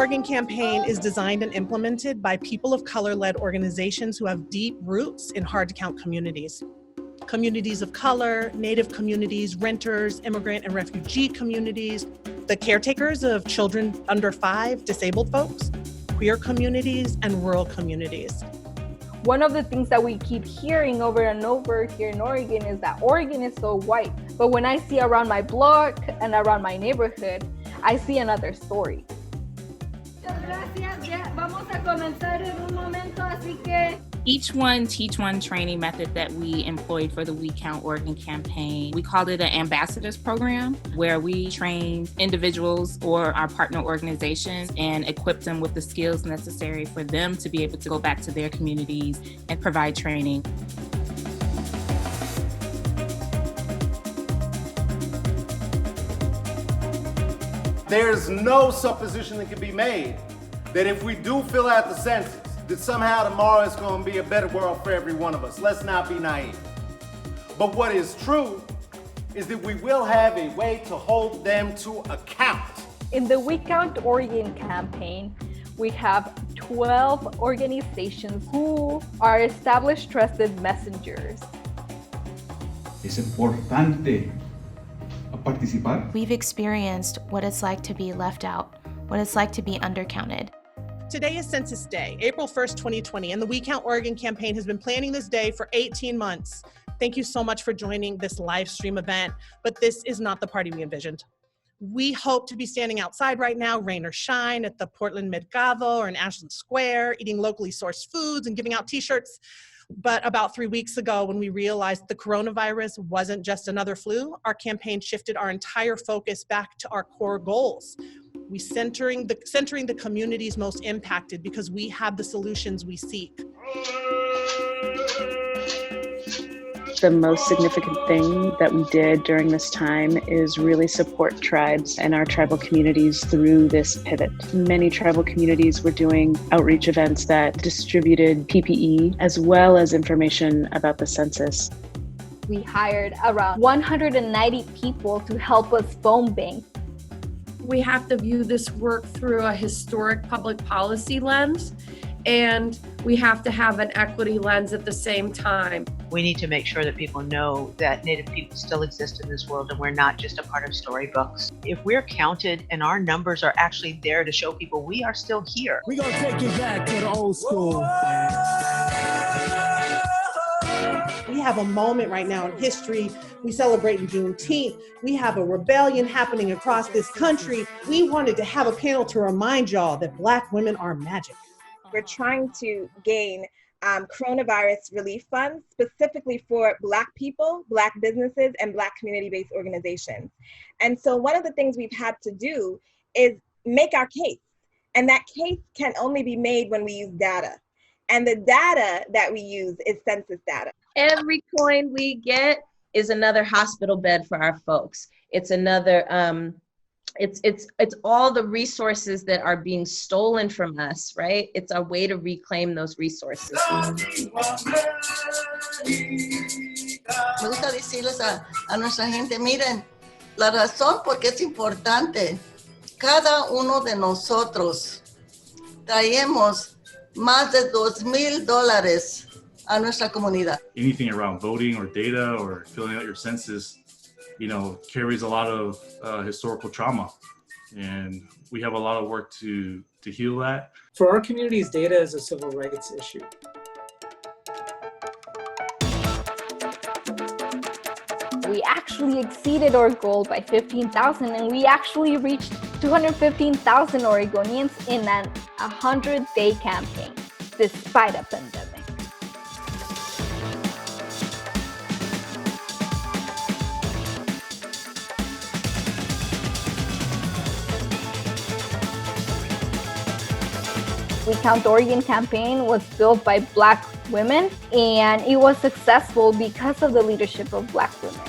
Oregon campaign is designed and implemented by people of color-led organizations who have deep roots in hard-to-count communities. Communities of color, Native communities, renters, immigrant and refugee communities, the caretakers of children under 5, disabled folks, queer communities, and rural communities. One of the things that we keep hearing over and over here in Oregon is that Oregon is so white. But when I see around my block and around my neighborhood, I see another story. Each One Teach One training method that we employed for the We Count Oregon campaign, we called it an ambassadors program, where we train individuals or our partner organizations and equip them with the skills necessary for them to be able to go back to their communities and provide training. There's no supposition that can be made that if we do fill out the census, that somehow tomorrow it's going to be a better world for every one of us. Let's not be naive. But what is true is that we will have a way to hold them to account. In the We Count Oregon campaign, we have 12 organizations who are established trusted messengers. Es importante participar. We've experienced what it's like to be left out, what it's like to be undercounted. Today is Census Day, April 1st, 2020, and the We Count Oregon campaign has been planning this day for 18 months. Thank you so much for joining this live stream event, but this is not the party we envisioned. We hope to be standing outside right now, rain or shine, at the Portland Mercado or in Ashland Square, eating locally sourced foods and giving out t-shirts. But about 3 weeks ago, when we realized the coronavirus wasn't just another flu, our campaign shifted our entire focus back to our core goals. We centering the communities most impacted because we have the solutions we seek. The most significant thing that we did during this time is really support tribes and our tribal communities through this pivot. Many tribal communities were doing outreach events that distributed PPE as well as information about the census. We hired around 190 people to help us phone bank. We have to view this work through a historic public policy lens, and we have to have an equity lens at the same time. We need to make sure that people know that Native people still exist in this world and we're not just a part of storybooks. If we're counted and our numbers are actually there to show people we are still here. We're gonna take it back to the old school. We have a moment right now in history. We celebrate Juneteenth. We have a rebellion happening across this country. We wanted to have a panel to remind y'all that Black women are magic. We're trying to gain coronavirus relief funds specifically for Black people, Black businesses, and Black community-based organizations. And so one of the things we've had to do is make our case. And that case can only be made when we use data. And the data that we use is census data. Every coin we get is another hospital bed for our folks. It's another, it's all the resources that are being stolen from us, right? It's a way to reclaim those resources. Me gusta decirles a nuestra gente, miren, la razón por qué es importante, cada uno de nosotros traemos más de $2,000 a nuestra comunidad. Anything around voting or data or filling out your census, you know, carries a lot of historical trauma. And we have a lot of work to heal that. For our communities, data is a civil rights issue. We actually exceeded our goal by 15,000, and we actually reached 215,000 Oregonians in an 100-day campaign, despite a pandemic. We Count Oregon campaign was built by Black women, and it was successful because of the leadership of Black women.